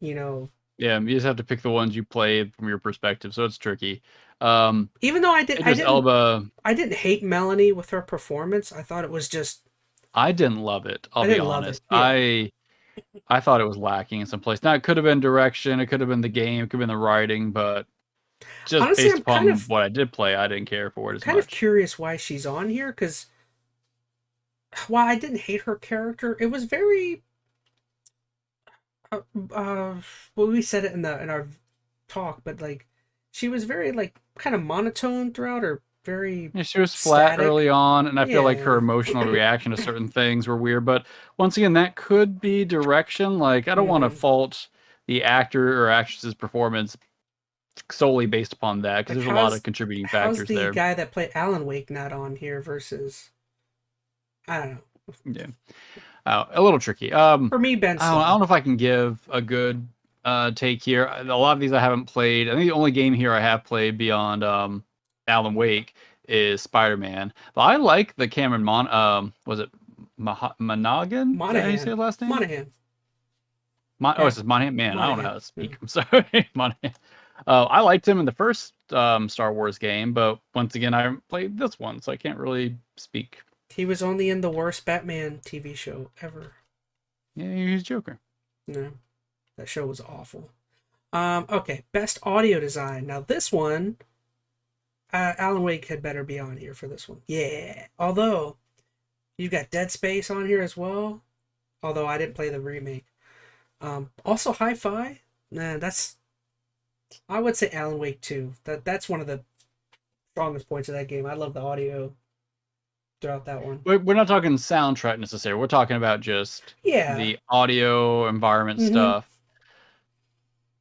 You know. Yeah, you just have to pick the ones you played from your perspective, so it's tricky. Even though I didn't hate Melanie with her performance. I thought it was just. I didn't love it. I'll be honest. Yeah. I thought it was lacking in some place. Now it could have been direction, it could have been the game, it could have been the writing, but just honestly, based upon what I did play, I didn't care for it as much. Kind of curious why she's on here, because while I didn't hate her character, it was very. Well, we said it in our talk, but like, she was very like kind of monotone throughout her very Yeah, she was flat static. early on, and I feel like her Yeah. emotional reaction to certain things were weird. But once again, that could be direction. Like, I don't want to fault the actor or actress's performance solely based upon that, because Like there's a lot of contributing how's factors the there. guy that played Alan Wake not on here versus I don't know. Yeah, a little tricky. For me, Ben I don't know if I can give a good take here. A lot of these I haven't played. I think the only game here I have played beyond Alan Wake is Spider-Man. But I like the Cameron was it Monaghan? Is that how you say his last name? Monahan. Oh, it's Monahan. Man, I don't know how to speak. Yeah. I'm sorry, Monahan. I liked him in the first Star Wars game, but once again, I played this one, so I can't really speak. He was only in the worst Batman TV show ever. Yeah, he's Joker. No, that show was awful. Okay, best audio design. Now this one, Alan Wake had better be on here for this one. Yeah, although you've got Dead Space on here as well. Although I didn't play the remake. Also Hi-Fi. Nah, I would say Alan Wake 2. That's one of the strongest points of that game. I love the audio throughout that one. We're not talking soundtrack necessarily. We're talking about just the audio environment stuff.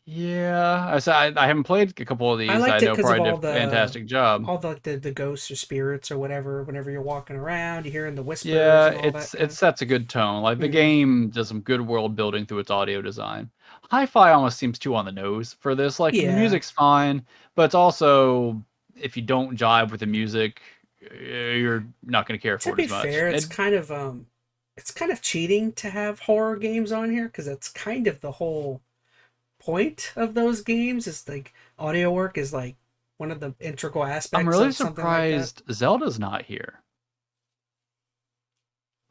Yeah, I haven't played a couple of these. I know probably did a fantastic job. All the ghosts or spirits or whatever. Whenever you're walking around, you're hearing the whispers. Yeah, and all that it sets a good tone. Like the game does some good world building through its audio design. Hi-Fi almost seems too on the nose for this. Like the music's fine, but it's also if you don't jive with the music, you're not going to care for it as much. To be fair, it's kind of cheating to have horror games on here because that's kind of the whole point of those games. Is like audio work is like one of the integral aspects. I'm really surprised Zelda's not here.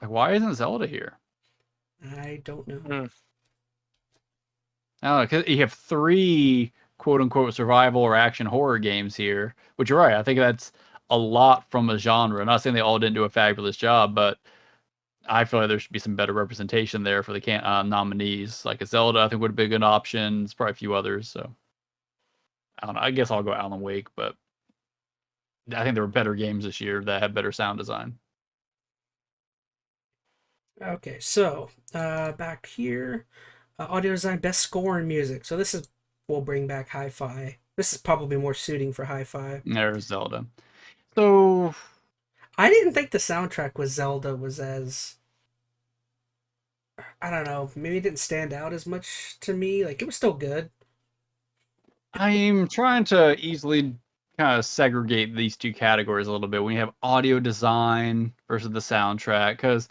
Like, why isn't Zelda here? I don't know. I don't know, because you have 3 quote-unquote survival or action horror games here, which you're right. I think that's a lot from a genre. I'm not saying they all didn't do a fabulous job, but I feel like there should be some better representation there for the nominees. Like a Zelda, I think would be a good option. There's probably a few others. So I don't know. I guess I'll go Alan Wake, but I think there were better games this year that had better sound design. Okay, so back here, audio design, best score and music. So we'll bring back Hi-Fi. This is probably more suiting for Hi-Fi. There's Zelda. So I didn't think the soundtrack with Zelda was as, I don't know, maybe it didn't stand out as much to me. Like, it was still good. I'm trying to easily kind of segregate these two categories a little bit when you have audio design versus the soundtrack, because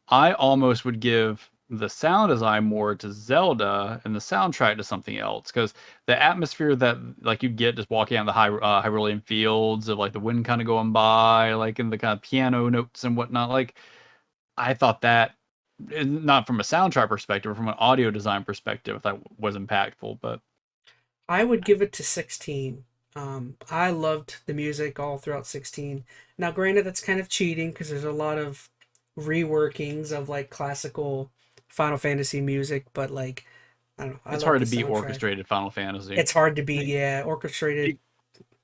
I almost would give the sound design more to Zelda and the soundtrack to something else, because the atmosphere that like you get just walking on the Hyrulean fields of like the wind kind of going by, like in the kind of piano notes and whatnot, like I thought that, not from a soundtrack perspective, but from an audio design perspective, that was impactful. But I would give it to 16. I loved the music all throughout 16. Now, granted, that's kind of cheating because there's a lot of reworkings of like classical Final Fantasy music, but like I don't know. It's hard to beat orchestrated Final Fantasy. It's hard to beat, orchestrated.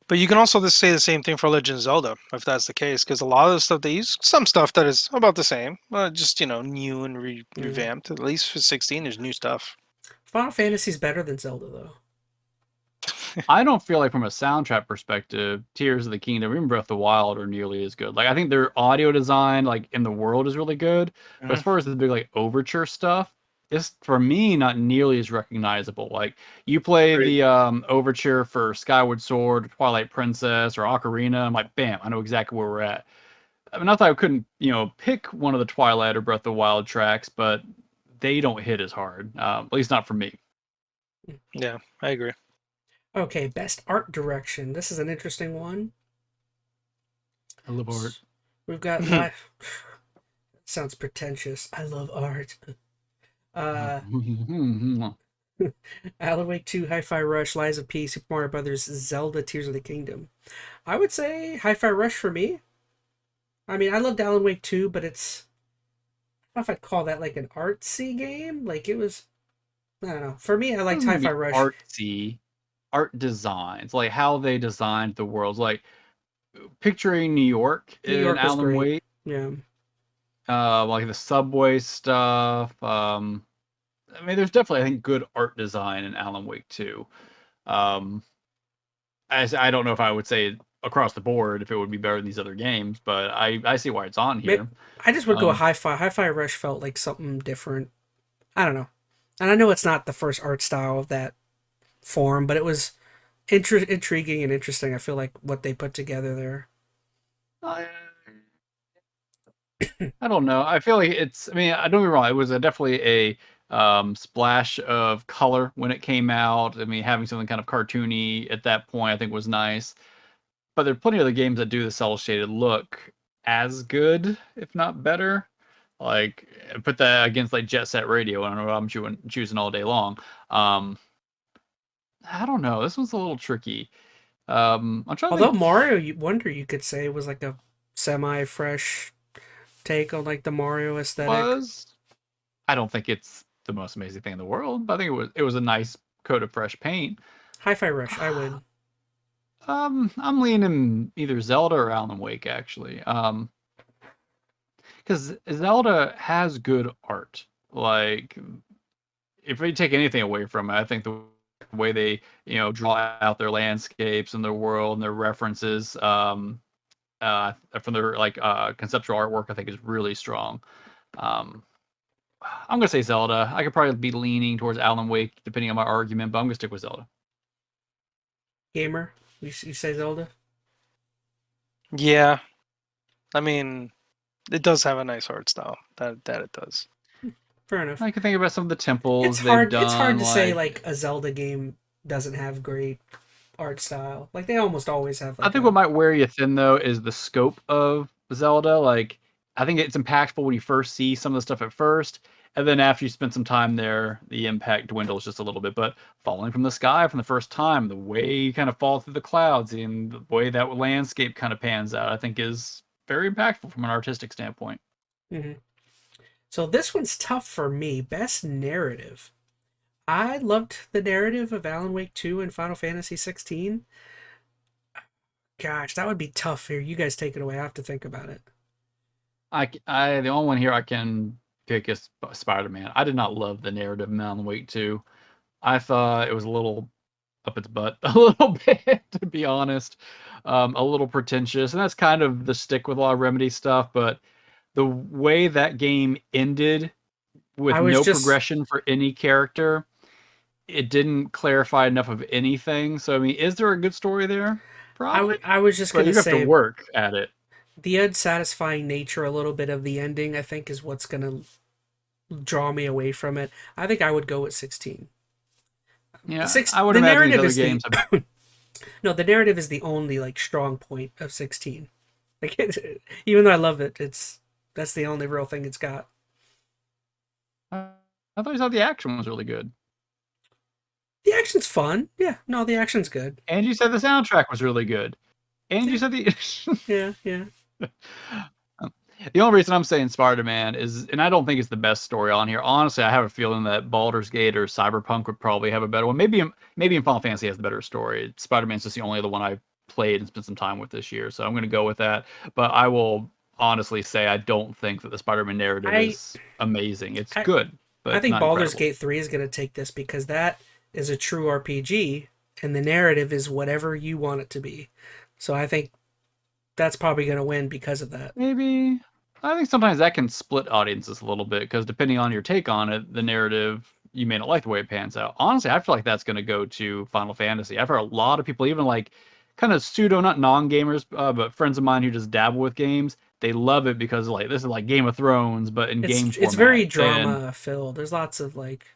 But you can also just say the same thing for Legend of Zelda, if that's the case, because a lot of the stuff they use, some stuff that is about the same, just new and revamped. At least for 16, there's new stuff. Final Fantasy's better than Zelda, though. I don't feel like from a soundtrack perspective, Tears of the Kingdom, even Breath of the Wild are nearly as good. Like I think their audio design, like in the world, is really good. But as far as the big like overture stuff, it's for me not nearly as recognizable. Like you play the overture for Skyward Sword, Twilight Princess, or Ocarina, I'm like, bam, I know exactly where we're at. I mean, not that I couldn't, pick one of the Twilight or Breath of the Wild tracks, but they don't hit as hard. At least not for me. Yeah, I agree. Okay, best art direction. This is an interesting one. I love art. We've got sounds pretentious. I love art. Alan Wake 2, Hi-Fi Rush, Lies of P, Super Mario Brothers, Zelda, Tears of the Kingdom. I would say Hi-Fi Rush for me. I mean, I loved Alan Wake 2, but it's, I don't know if I'd call that like an artsy game. Like it was, I don't know. For me, I liked Hi-Fi Rush. Artsy. Art designs, like how they designed the worlds. Like picturing New York New in York was Alan great. Wake. Yeah. Like the subway stuff. I mean, there's definitely, I think, good art design in Alan Wake 2. Um, I don't know if I would say across the board if it would be better than these other games, but I see why it's on here. I just would go Hi-Fi. Hi-Fi Rush felt like something different. I don't know. And I know it's not the first art style of that form, but it was intriguing and interesting. I feel like what they put together there. I don't know. I feel like it's. I mean, I don't get me wrong. It was definitely a splash of color when it came out. I mean, having something kind of cartoony at that point, I think, was nice. But there are plenty of other games that do the cel shaded look as good, if not better. Like put that against like Jet Set Radio. I don't know what I'm choosing all day long. I don't know. This one's a little tricky. I'm trying to Although think. Mario Wonder, you could say, was like a semi-fresh take on like the Mario aesthetic. I don't think it's the most amazing thing in the world, but I think it was a nice coat of fresh paint. Hi-Fi Rush, I win. I'm leaning either Zelda or Alan Wake actually. Because Zelda has good art. Like, if we take anything away from it, I think the way they draw out their landscapes and their world and their references from their conceptual artwork, I think is really strong. I'm gonna say Zelda. I could probably be leaning towards Alan Wake depending on my argument, but I'm gonna stick with Zelda. Gamer, you say Zelda? Yeah, I mean, it does have a nice art style. That it does. Fair enough. I can think about some of the temples It's hard. they've done. It's hard to say like a Zelda game doesn't have great art style. Like they almost always have. Like, I think what might wear you thin though is the scope of Zelda. Like, I think it's impactful when you first see some of the stuff at first, and then after you spend some time there, the impact dwindles just a little bit. But falling from the sky from the first time, the way you kind of fall through the clouds and the way that landscape kind of pans out, I think is very impactful from an artistic standpoint. Mm-hmm. So this one's tough for me. Best narrative. I loved the narrative of Alan Wake 2 and Final Fantasy 16. Gosh, that would be tough here. You guys take it away. I have to think about it. The only one here I can pick is Spider-Man. I did not love the narrative in Alan Wake 2. I thought it was a little up its butt a little bit, to be honest. A little pretentious, and that's kind of the stick with a lot of Remedy stuff, but the way that game ended with no progression for any character, it didn't clarify enough of anything. So, I mean, is there a good story there? Probably. I was just going to say... you have to work at it. The unsatisfying nature, a little bit of the ending, I think, is what's going to draw me away from it. I think I would go with 16. Yeah, I would imagine these other games have... No, the narrative is the only, like, strong point of 16. Like, even though I love it, that's the only real thing it's got. I thought you thought the action was really good. The action's fun. Yeah, no, the action's good. And you said the soundtrack was really good. And you said the... yeah. The only reason I'm saying Spider-Man is, and I don't think it's the best story on here. Honestly, I have a feeling that Baldur's Gate or Cyberpunk would probably have a better one. Maybe in Final Fantasy has the better story. Spider-Man's just the only other one I played and spent some time with this year, so I'm going to go with that. But I will honestly say I don't think that the Spider-Man narrative is amazing. It's good, but I think Baldur's incredible. Gate 3 is going to take this because that is a true RPG, and the narrative is whatever you want it to be. So I think that's probably going to win because of that. Maybe. I think sometimes that can split audiences a little bit because depending on your take on it, the narrative, you may not like the way it pans out. Honestly, I feel like that's going to go to Final Fantasy. I've heard a lot of people, even like kind of not non-gamers, but friends of mine who just dabble with games, they love it because like this is like Game of Thrones, but in game format. It's very drama-filled. There's lots of like...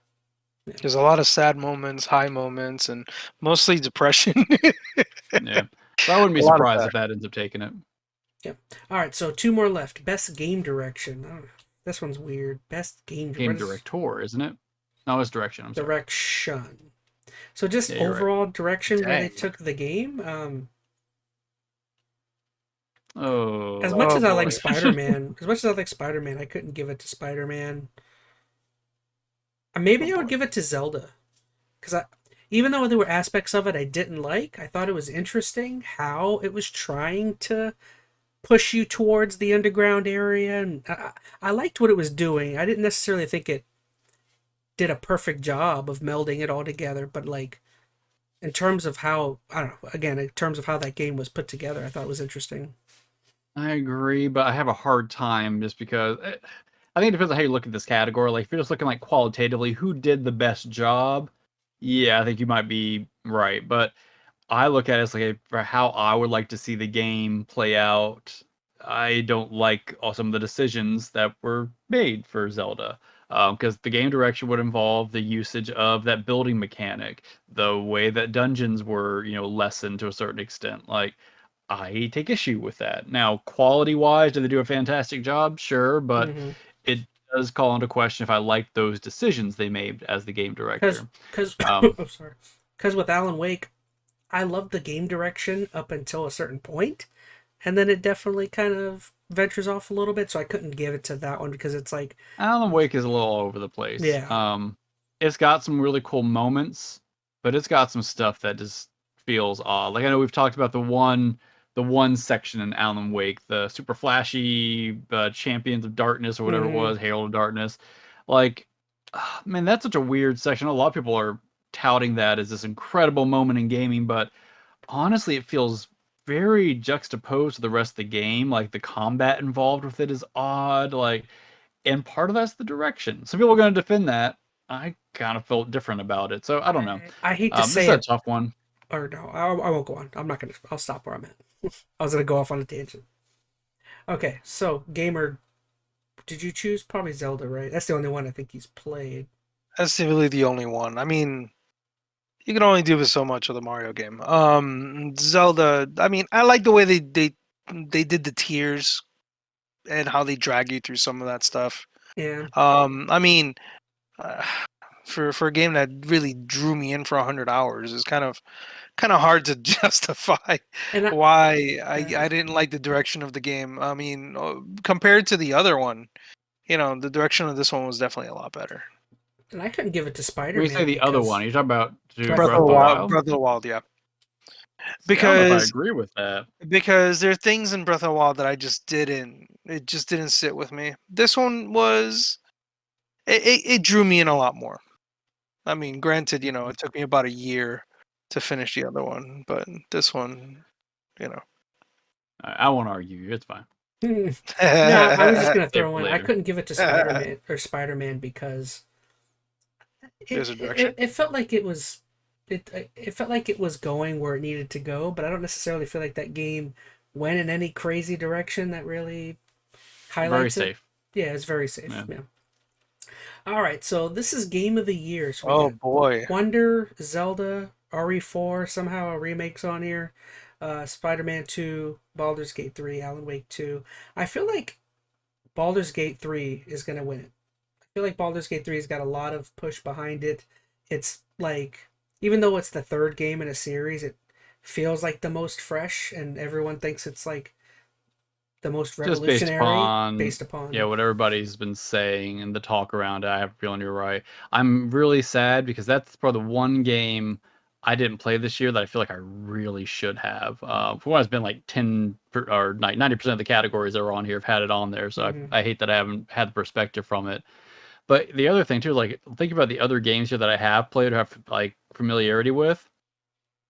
Yeah. There's a lot of sad moments, high moments, and mostly depression. Yeah. So I wouldn't be surprised if that ends up taking it. Yeah. All right, so 2 more left. Best game direction. Oh, this one's weird. Best game director, isn't it? No, it's direction. I'm sorry. Direction. So just overall direction where they took the game. As much as I like Spider-Man, I couldn't give it to Spider-Man. Maybe I would give it to Zelda, because even though there were aspects of it I didn't like, I thought it was interesting how it was trying to push you towards the underground area, and I liked what it was doing. I didn't necessarily think it did a perfect job of melding it all together, but like in terms of how, I don't know, again, in terms of how that game was put together, I thought it was interesting. I agree, but I have a hard time just because I think it depends on how you look at this category. Like if you're just looking like qualitatively, who did the best job? Yeah, I think you might be right, but I look at it as like for how I would like to see the game play out. I don't like all some of the decisions that were made for Zelda. Because the game direction would involve the usage of that building mechanic, the way that dungeons were, lessened to a certain extent. Like, I take issue with that. Now, quality-wise, did they do a fantastic job? Sure, but Mm-hmm. it does call into question if I like those decisions they made as the game director. Because Um, I'm sorry, because with Alan Wake, I loved the game direction up until a certain point, and then it definitely kind of ventures off a little bit. So I couldn't give it to that one because it's like, Alan Wake is a little all over the place. yeah, It's got some really cool moments, but it's got some stuff that just feels odd. Like I know we've talked about the one section in Alan Wake, the super flashy Champions of Darkness or whatever it mm-hmm. was, Herald of Darkness. Like, man, that's such a weird section. A lot of people are touting that as this incredible moment in gaming, but honestly, it feels very juxtaposed to the rest of the game. Like the combat involved with it is odd. Like, and part of that's the direction. Some people are going to defend that. I kind of felt different about it, so I don't know. I hate to This is say a it, tough one. or no, I won't go on. I'm not gonna. I'll stop where I'm at. I was gonna go off on a tangent. Okay, so gamer, did you choose probably Zelda, right? That's the only one I think he's played. That's really the only one. I mean, you can only do with so much of the Mario game. Zelda. I mean, I like the way they did the tiers and how they drag you through some of that stuff. Yeah, I mean, uh, for a game that really drew me in for 100 hours, is kind of hard to justify and why I I, didn't like the direction of the game. I mean, compared to the other one, the direction of this one was definitely a lot better. and I couldn't give it to When you say Spider-Man the other because one, you're talking about Breath Breath of of the the Wild. Wild? Breath of the Wild, yeah. See, I don't know if I Because agree with that. there are things in Breath of the Wild that it just didn't sit with me. This one it drew me in a lot more. I mean, granted, it took me about a year to finish the other one, but this one, you know. I won't argue. It's fine. No, I was just gonna Save throw for in. I later. couldn't give it to Spider-Man because There's a direction. it felt like it felt like it was going where it needed to go, but I don't necessarily feel like that game went in any crazy direction that really Very highlights it. safe. Yeah, it's very safe. Yeah. Yeah. All right, so this is game of the year. So we Oh got boy. Wonder, Zelda, RE4, somehow a remake's on here. Spider-Man 2, Baldur's Gate 3, Alan Wake 2. I feel like Baldur's Gate 3 is going to win it. I feel like Baldur's Gate 3 has got a lot of push behind it. It's like, even though it's the third game in a series, it feels like the most fresh, and everyone thinks it's like the most Just based revolutionary upon based upon. what everybody's been saying and the talk around it, I have a feeling you're right. I'm really sad because that's probably the one game I didn't play this year that I feel like I really should have. For what it's been like 90% of the categories that are on here have had it on there, so Mhm. I hate that I haven't had the perspective from it. But the other thing too, like think about the other games here that I have played or have like familiarity with.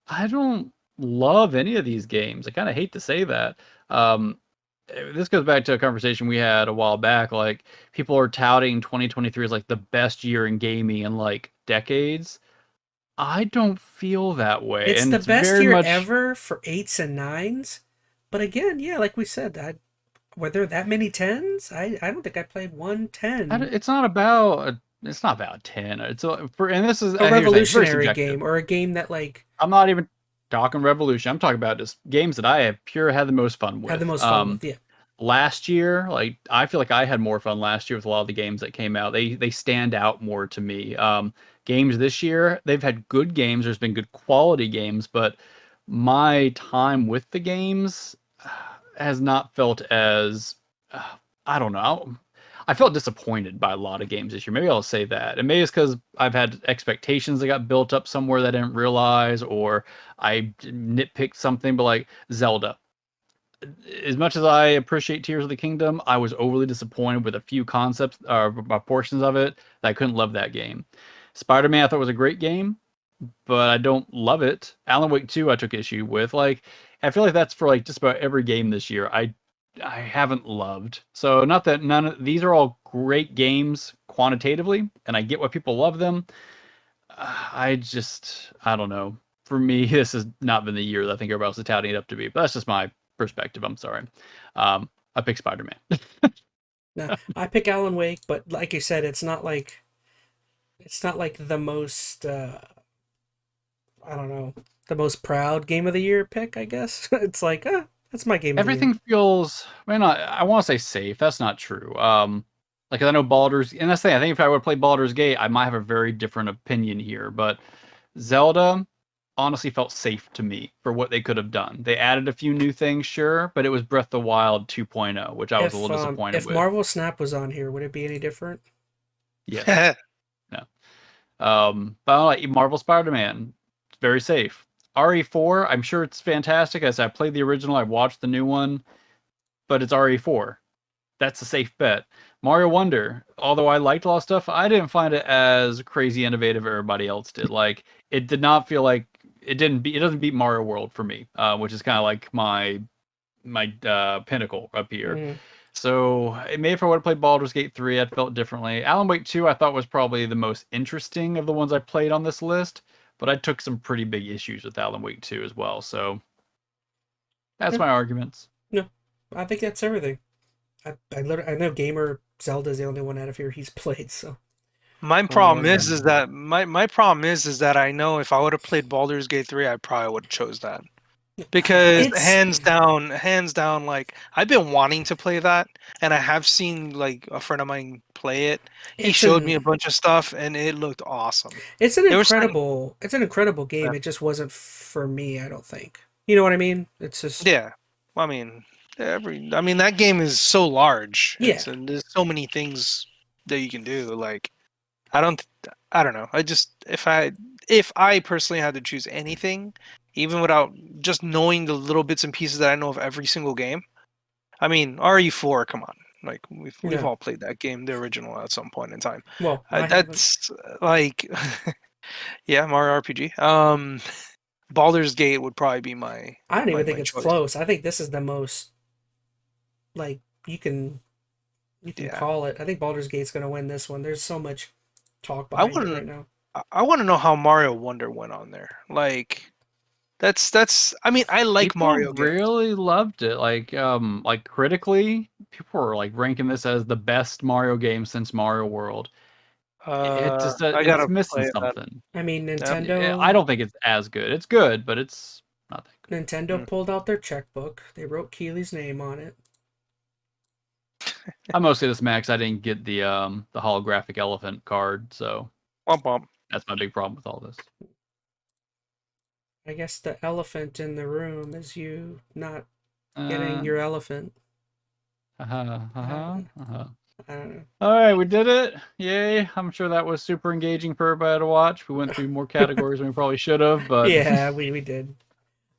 I don't love any of these games. I kind of hate to say that. Um, this goes back to a conversation we had a while back. Like people are touting 2023 as like the best year in gaming in like decades. I don't feel that way, It's and the it's best very year much. ever for eights and nines. But again, yeah, like we said, were there that many tens? I don't think I played one 10. It's not about. It's not about 10. And this is A here's the thing. It's very revolutionary subjective. game or a game that like I'm not even talking Revolution. I'm talking about just games that I have pure had the most fun had the with. most fun with. Yeah. Last year, like I feel like I had more fun last year with a lot of the games that came out. They stand out more to me. Games this year, they've had good games. There's been good quality games, but my time with the games has not felt as I don't know. I felt disappointed by a lot of games this year. Maybe I'll say that. And maybe it's because I've had expectations that got built up somewhere that I didn't realize, or I nitpicked something. But like Zelda, as much as I appreciate Tears of the Kingdom, I was overly disappointed with a few concepts or portions of it that I couldn't love that game. Spider-Man, I thought was a great game, but I don't love it. Alan Wake 2, I took issue with. Like, I feel like that's for like just about every game this year. I haven't loved. So not that none of these are all great games quantitatively, and I get why people love them. I don't know. For me, this has not been the year that I think everybody else is touting it up to be. But that's just my perspective. I'm sorry. I pick Spider-Man. No, I pick Alan Wake, but like you said, it's not like the most I don't know, the most proud game of the year pick, I guess. It's like, that's my game Everything of the year. feels, I want to say safe. That's not true. Like I know Baldur's, and that's the thing. I think if I would play Baldur's Gate, I might have a very different opinion here. But Zelda honestly felt safe to me for what they could have done. They added a few new things, sure, but it was Breath of the Wild 2.0, which I was a little disappointed If with. Marvel Snap was on here, would it be any different? Yeah. No. But I like Marvel Spider-Man. It's very safe. RE4, I'm sure it's fantastic. As I played the original, I watched the new one, but it's RE4. That's a safe bet. Mario Wonder, although I liked a lot of stuff, I didn't find it as crazy innovative as everybody else did. Like, it did not feel like it doesn't beat Mario World for me, which is kind of like my pinnacle up here. Mm. So maybe if I would have played Baldur's Gate 3, I'd felt differently. Alan Wake 2, I thought was probably the most interesting of the ones I played on this list, but I took some pretty big issues with Alan Wake 2 as well. So that's my arguments. No, I think that's everything. I know Gamer Zelda's the only one out of here he's played. So my problem is that my problem is that I know if I would have played Baldur's Gate 3, I probably would have chose that. Because hands down, like I've been wanting to play that, and I have seen like a friend of mine play it. He showed me a bunch of stuff, and it looked awesome. It's an incredible game. Yeah. It just wasn't for me, I don't think. You know what I mean? It's just well, I mean, that game is so large. Yeah, and there's so many things that you can do. Like, I don't know. If I personally had to choose anything, even without just knowing the little bits and pieces that I know of every single game. I mean, RE4, come on. Like, we've all played that game, the original, at some point in time. Well, that's like, yeah, Mario RPG. Baldur's Gate would probably be my I don't even think it's choice. close. I think this is the most, like, you can call it. I think Baldur's Gate's going to win this one. There's so much talk behind it right now. I want to know how Mario Wonder went on there. Like, that's. I mean, I like people Mario. Really loved it. Like critically, people were like ranking this as the best Mario game since Mario World. It's missing something. I mean, Nintendo. I don't think it's as good. It's good, but it's not that good. Nintendo pulled out their checkbook. They wrote Keely's name on it. I'm mostly this Max. I didn't get the holographic elephant card, so that's my big problem with all this. I guess the elephant in the room is you not getting your elephant. I don't know. All right, we did it. Yay. I'm sure that was super engaging for everybody to watch. We went through more categories than we probably should have, but yeah, we did.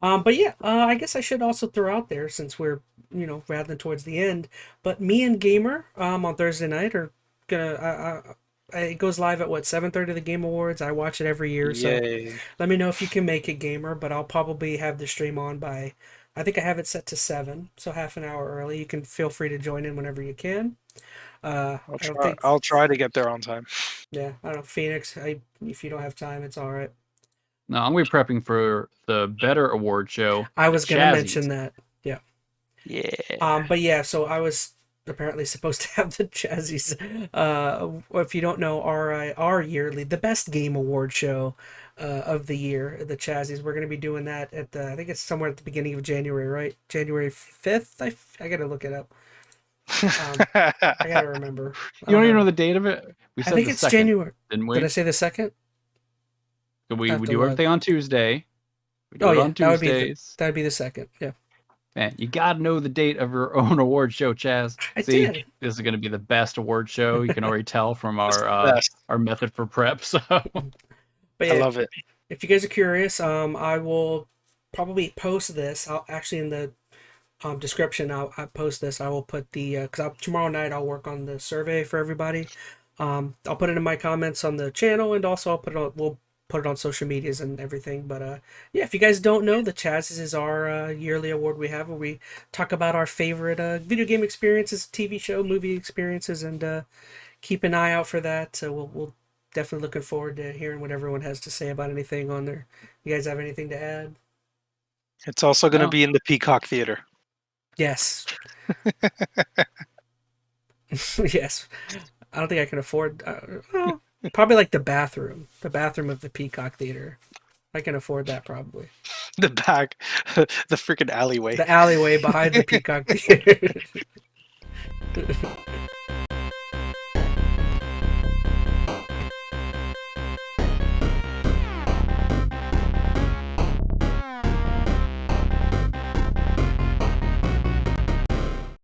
But yeah, I guess I should also throw out there, since we're, rattling towards the end, but MetalGamer on Thursday night are gonna it goes live at 7:30 the Game Awards. I watch it every year, so let me know if you can make it, Gamer. But I'll probably have the stream on by, I think I have it set to 7, so half an hour early. You can feel free to join in whenever you can. I'll try to get there on time. Yeah, I don't know, Phoenix. If you don't have time, it's all right. No, I'm gonna be prepping for the better award show. I was gonna mention that. Yeah. Yeah. But yeah, so I was apparently supposed to have the Chazzies. If you don't know, our yearly, the best game award show of the year, the Chazzies. We're going to be doing that at I think it's somewhere at the beginning of January, right? January 5th. I got to look it up. I got to remember. You don't even know the date of it? I think it's 2nd, January. Didn't we? Did I say the 2nd? We do everything on Tuesday. We do it on Tuesdays. That'd be the 2nd. Yeah. Man, you gotta know the date of your own award show, Chaz. I See, did. this is gonna be the best award show. You can already tell from Best. our method for prep. So But I yeah, love it. if you guys are curious, I will probably post this. I'll actually in the description. I'll post this. I will put the because tomorrow night I'll work on the survey for everybody. I'll put it in my comments on the channel, and also we'll put it on social medias and everything. But yeah, if you guys don't know, the ChazZ is our yearly award we have where we talk about our favorite video game experiences, TV show, movie experiences, and keep an eye out for that. So we'll definitely looking forward to hearing what everyone has to say about anything on there. You guys have anything to add? It's also going to No. be in the Peacock Theater. Yes. Yes. I don't think I can afford. Well, probably like the bathroom of the Peacock Theater. I can afford that probably. The back, the freaking alleyway. The alleyway behind the Peacock Theater.